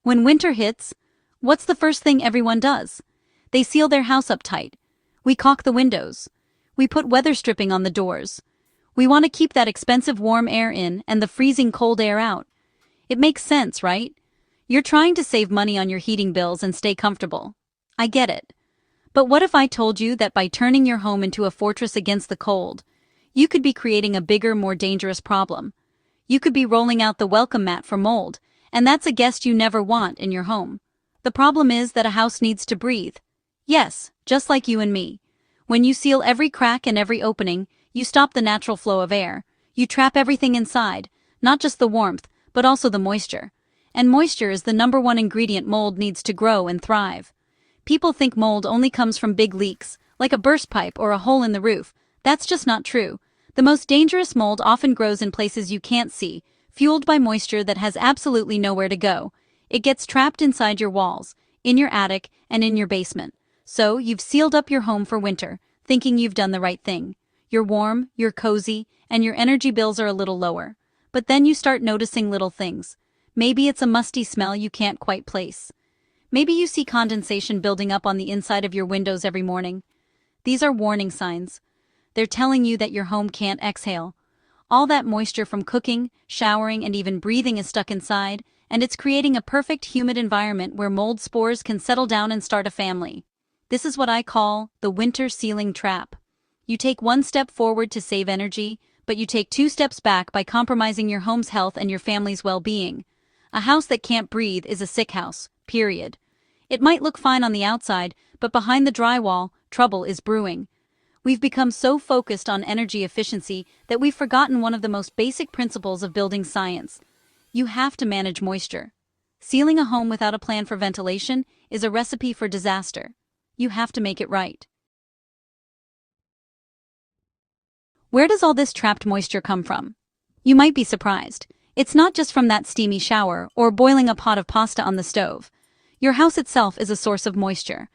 When winter hits, what's the first thing everyone does? They seal their house up tight. We caulk the windows. We put weather stripping on the doors. We want to keep that expensive warm air in and the freezing cold air out. It makes sense, right? You're trying to save money on your heating bills and stay comfortable. I get it. But what if I told you that by turning your home into a fortress against the cold, you could be creating a bigger, more dangerous problem? You could be rolling out the welcome mat for mold, and that's a guest you never want in your home. The problem is that a house needs to breathe. Yes, just like you and me. When you seal every crack and every opening, you stop the natural flow of air. You trap everything inside, not just the warmth, but also the moisture. And moisture is the #1 ingredient mold needs to grow and thrive. People think mold only comes from big leaks, like a burst pipe or a hole in the roof. That's just not true. The most dangerous mold often grows in places you can't see, fueled by moisture that has absolutely nowhere to go. It gets trapped inside your walls, in your attic, and in your basement. So, you've sealed up your home for winter, thinking you've done the right thing. You're warm, you're cozy, and your energy bills are a little lower. But then you start noticing little things. Maybe it's a musty smell you can't quite place. Maybe you see condensation building up on the inside of your windows every morning. These are warning signs. They're telling you that your home can't exhale. All that moisture from cooking, showering, and even breathing is stuck inside, and it's creating a perfect humid environment where mold spores can settle down and start a family. This is what I call the winter sealing trap. You take one step forward to save energy, but you take 2 steps back by compromising your home's health and your family's well-being. A house that can't breathe is a sick house, period. It might look fine on the outside, but behind the drywall, trouble is brewing. We've become so focused on energy efficiency that we've forgotten one of the most basic principles of building science. You have to manage moisture. Sealing a home without a plan for ventilation is a recipe for disaster. You have to make it right. Where does all this trapped moisture come from? You might be surprised. It's not just from that steamy shower or boiling a pot of pasta on the stove. Your house itself is a source of moisture.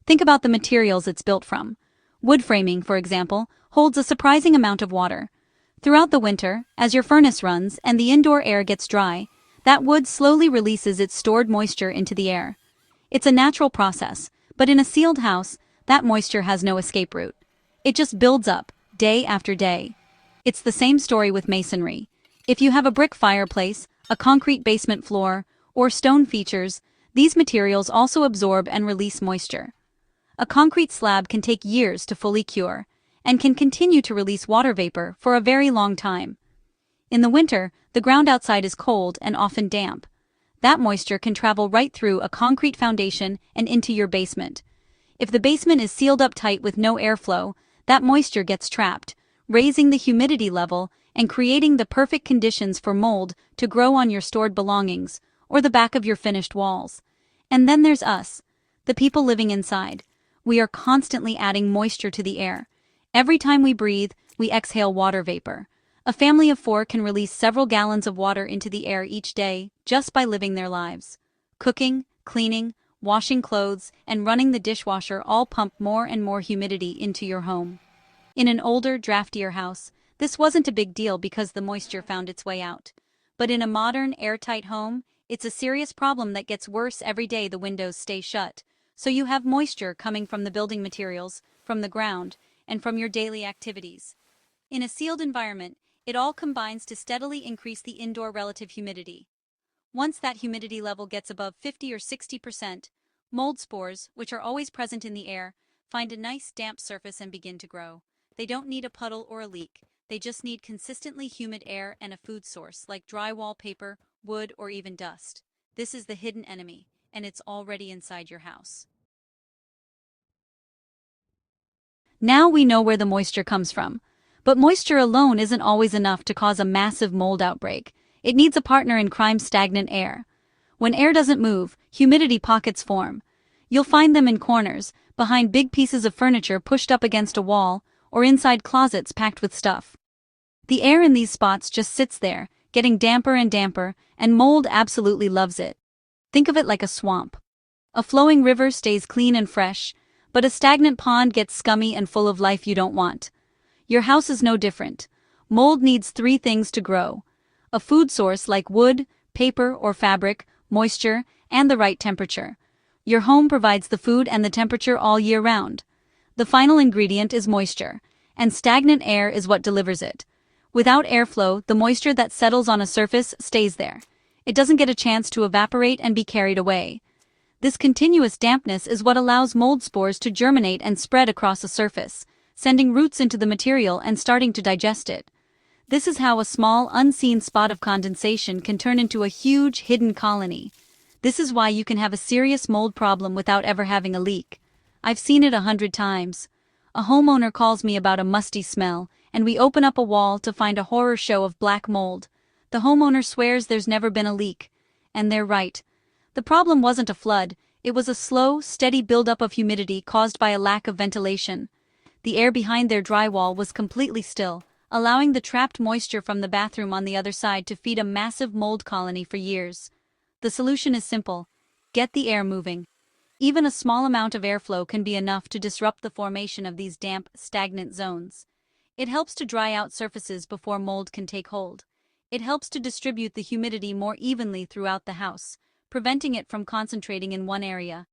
Think about the materials it's built from. Wood framing, for example, holds a surprising amount of water. Throughout the winter, as your furnace runs and the indoor air gets dry, that wood slowly releases its stored moisture into the air. It's a natural process, but in a sealed house, that moisture has no escape route. It just builds up, day after day. It's the same story with masonry. If you have a brick fireplace, a concrete basement floor, or stone features, these materials also absorb and release moisture. A concrete slab can take years to fully cure, and can continue to release water vapor for a very long time. In the winter, the ground outside is cold and often damp. That moisture can travel right through a concrete foundation and into your basement. If the basement is sealed up tight with no airflow, that moisture gets trapped, raising the humidity level and creating the perfect conditions for mold to grow on your stored belongings or the back of your finished walls. And then there's us, the people living inside. We are constantly adding moisture to the air. Every time we breathe, we exhale water vapor. A family of 4 can release several gallons of water into the air each day just by living their lives. Cooking, cleaning, washing clothes, and running the dishwasher all pump more and more humidity into your home. In an older, draftier house, this wasn't a big deal because the moisture found its way out. But in a modern, airtight home, it's a serious problem that gets worse every day the windows stay shut. So you have moisture coming from the building materials, from the ground, and from your daily activities. In a sealed environment, it all combines to steadily increase the indoor relative humidity. Once that humidity level gets above 50 or 60%, mold spores, which are always present in the air, find a nice damp surface and begin to grow. They don't need a puddle or a leak. They just need consistently humid air and a food source like drywall paper, wood, or even dust. This is the hidden enemy, and it's already inside your house. Now we know where the moisture comes from. But moisture alone isn't always enough to cause a massive mold outbreak. It needs a partner in crime's stagnant air. When air doesn't move, humidity pockets form. You'll find them in corners, behind big pieces of furniture pushed up against a wall, or inside closets packed with stuff. The air in these spots just sits there, getting damper and damper, and mold absolutely loves it. Think of it like a swamp. A flowing river stays clean and fresh, but a stagnant pond gets scummy and full of life you don't want. Your house is no different. Mold needs 3 things to grow: a food source like wood, paper, or fabric, moisture, and the right temperature. Your home provides the food and the temperature all year round. The final ingredient is moisture, and stagnant air is what delivers it. Without airflow, the moisture that settles on a surface stays there. It doesn't get a chance to evaporate and be carried away. This continuous dampness is what allows mold spores to germinate and spread across a surface, sending roots into the material and starting to digest it. This is how a small, unseen spot of condensation can turn into a huge, hidden colony. This is why you can have a serious mold problem without ever having a leak. I've seen it 100 times. A homeowner calls me about a musty smell, and we open up a wall to find a horror show of black mold. The homeowner swears there's never been a leak. And they're right. The problem wasn't a flood, it was a slow, steady buildup of humidity caused by a lack of ventilation. The air behind their drywall was completely still, allowing the trapped moisture from the bathroom on the other side to feed a massive mold colony for years. The solution is simple. Get the air moving. Even a small amount of airflow can be enough to disrupt the formation of these damp, stagnant zones. It helps to dry out surfaces before mold can take hold. It helps to distribute the humidity more evenly throughout the house, preventing it from concentrating in one area.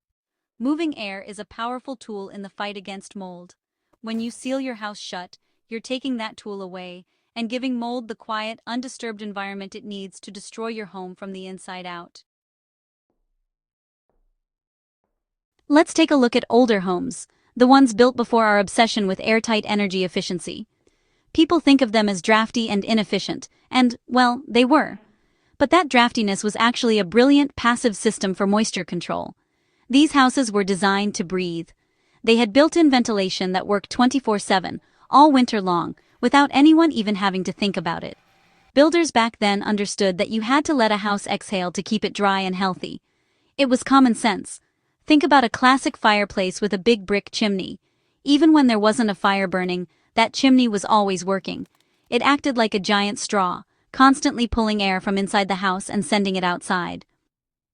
Moving air is a powerful tool in the fight against mold. When you seal your house shut, you're taking that tool away and giving mold the quiet, undisturbed environment it needs to destroy your home from the inside out. Let's take a look at older homes, the ones built before our obsession with airtight energy efficiency. People think of them as drafty and inefficient, and, well, they were. But that draftiness was actually a brilliant passive system for moisture control. These houses were designed to breathe. They had built-in ventilation that worked 24/7, all winter long, without anyone even having to think about it. Builders back then understood that you had to let a house exhale to keep it dry and healthy. It was common sense. Think about a classic fireplace with a big brick chimney. Even when there wasn't a fire burning, that chimney was always working. It acted like a giant straw, constantly pulling air from inside the house and sending it outside.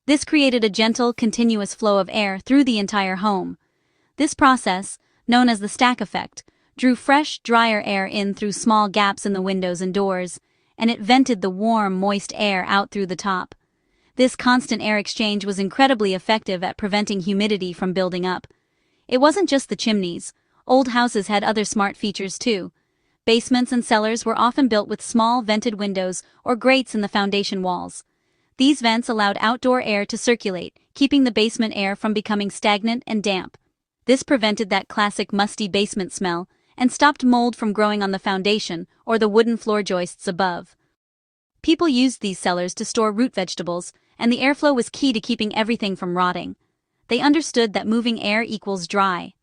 This created a gentle, continuous flow of air through the entire home. This process, known as the stack effect, drew fresh, drier air in through small gaps in the windows and doors, and it vented the warm, moist air out through the top. This constant air exchange was incredibly effective at preventing humidity from building up. It wasn't just the chimneys. Old houses had other smart features too. Basements and cellars were often built with small vented windows or grates in the foundation walls. These vents allowed outdoor air to circulate, keeping the basement air from becoming stagnant and damp. This prevented that classic musty basement smell and stopped mold from growing on the foundation or the wooden floor joists above. People used these cellars to store root vegetables, and the airflow was key to keeping everything from rotting. They understood that moving air equals dry.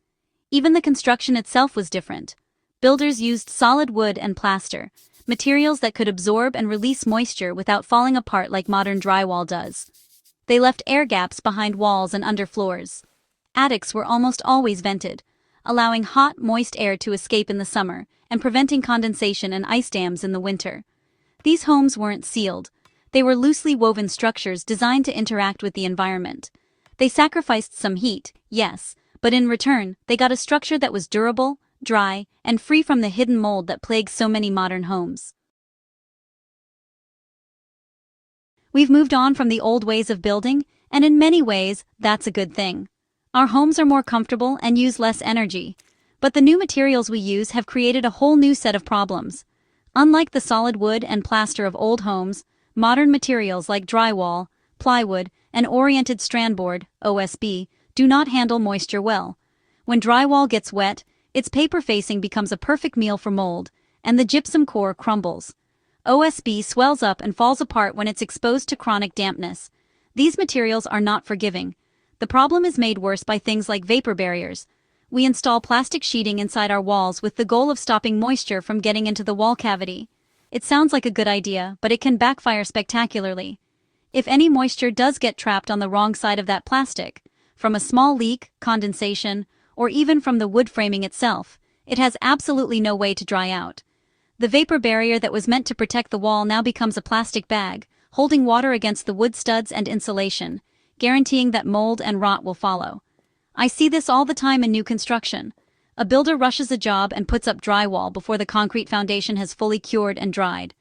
Even the construction itself was different. Builders used solid wood and plaster, materials that could absorb and release moisture without falling apart like modern drywall does. They left air gaps behind walls and under floors. Attics were almost always vented, allowing hot, moist air to escape in the summer and preventing condensation and ice dams in the winter. These homes weren't sealed. They were loosely woven structures designed to interact with the environment. They sacrificed some heat, yes, but in return, they got a structure that was durable, dry, and free from the hidden mold that plagues so many modern homes. We've moved on from the old ways of building, and in many ways, that's a good thing. Our homes are more comfortable and use less energy. But the new materials we use have created a whole new set of problems. Unlike the solid wood and plaster of old homes, modern materials like drywall, plywood, and oriented strand board (OSB) do not handle moisture well. When drywall gets wet, its paper facing becomes a perfect meal for mold, and the gypsum core crumbles. OSB swells up and falls apart when it's exposed to chronic dampness. These materials are not forgiving. The problem is made worse by things like vapor barriers. We install plastic sheeting inside our walls with the goal of stopping moisture from getting into the wall cavity. It sounds like a good idea, but it can backfire spectacularly. If any moisture does get trapped on the wrong side of that plastic, from a small leak, condensation, or even from the wood framing itself, it has absolutely no way to dry out. The vapor barrier that was meant to protect the wall now becomes a plastic bag, holding water against the wood studs and insulation, guaranteeing that mold and rot will follow. I see this all the time in new construction. A builder rushes a job and puts up drywall before the concrete foundation has fully cured and dried.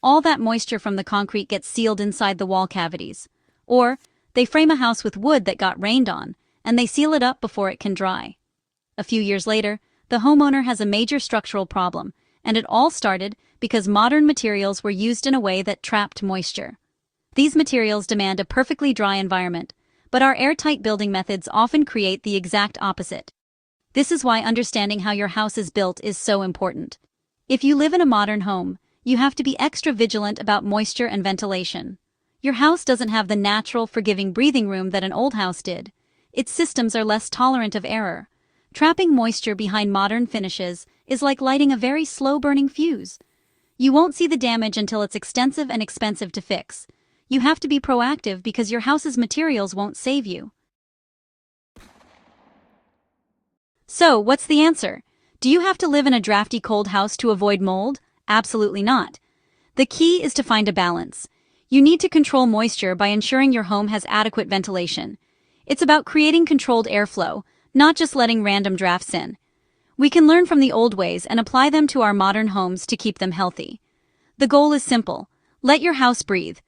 All that moisture from the concrete gets sealed inside the wall cavities. Or, they frame a house with wood that got rained on, and they seal it up before it can dry. A few years later, the homeowner has a major structural problem, and it all started because modern materials were used in a way that trapped moisture. These materials demand a perfectly dry environment, but our airtight building methods often create the exact opposite. This is why understanding how your house is built is so important. If you live in a modern home, you have to be extra vigilant about moisture and ventilation. Your house doesn't have the natural, forgiving breathing room that an old house did. Its systems are less tolerant of error. Trapping moisture behind modern finishes is like lighting a very slow-burning fuse. You won't see the damage until it's extensive and expensive to fix. You have to be proactive because your house's materials won't save you. So, what's the answer? Do you have to live in a drafty cold house to avoid mold? Absolutely not. The key is to find a balance. You need to control moisture by ensuring your home has adequate ventilation. It's about creating controlled airflow, not just letting random drafts in. We can learn from the old ways and apply them to our modern homes to keep them healthy. The goal is simple. Let your house breathe.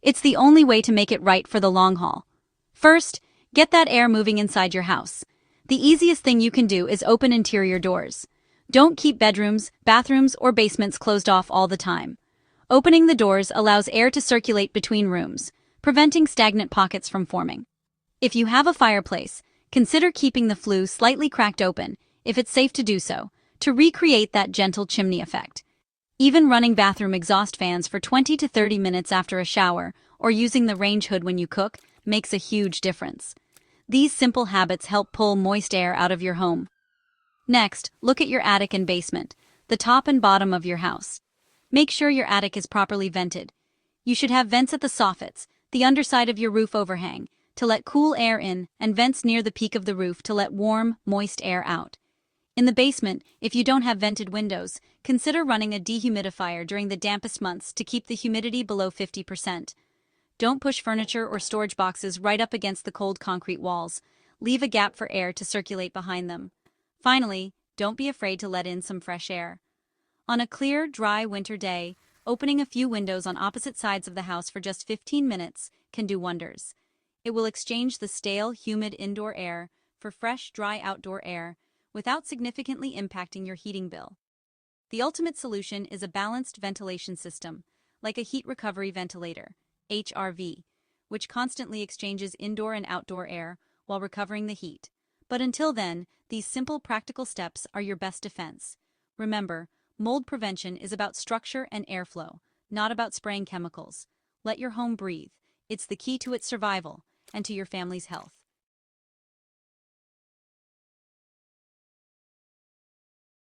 It's the only way to make it right for the long haul. First, get that air moving inside your house. The easiest thing you can do is open interior doors. Don't keep bedrooms, bathrooms, or basements closed off all the time. Opening the doors allows air to circulate between rooms, preventing stagnant pockets from forming. If you have a fireplace, consider keeping the flue slightly cracked open, if it's safe to do so, to recreate that gentle chimney effect. Even running bathroom exhaust fans for 20 to 30 minutes after a shower, or using the range hood when you cook, makes a huge difference. These simple habits help pull moist air out of your home. Next, look at your attic and basement, the top and bottom of your house. Make sure your attic is properly vented. You should have vents at the soffits, the underside of your roof overhang, to let cool air in, and vents near the peak of the roof to let warm, moist air out. In the basement, if you don't have vented windows, consider running a dehumidifier during the dampest months to keep the humidity below 50%. Don't push furniture or storage boxes right up against the cold concrete walls. Leave a gap for air to circulate behind them. Finally, don't be afraid to let in some fresh air. On a clear, dry winter day, opening a few windows on opposite sides of the house for just 15 minutes can do wonders. It will exchange the stale, humid indoor air for fresh, dry outdoor air without significantly impacting your heating bill. The ultimate solution is a balanced ventilation system, like a heat recovery ventilator, HRV, which constantly exchanges indoor and outdoor air while recovering the heat. But until then, these simple practical steps are your best defense. Remember, mold prevention is about structure and airflow, not about spraying chemicals. Let your home breathe. It's the key to its survival and to your family's health.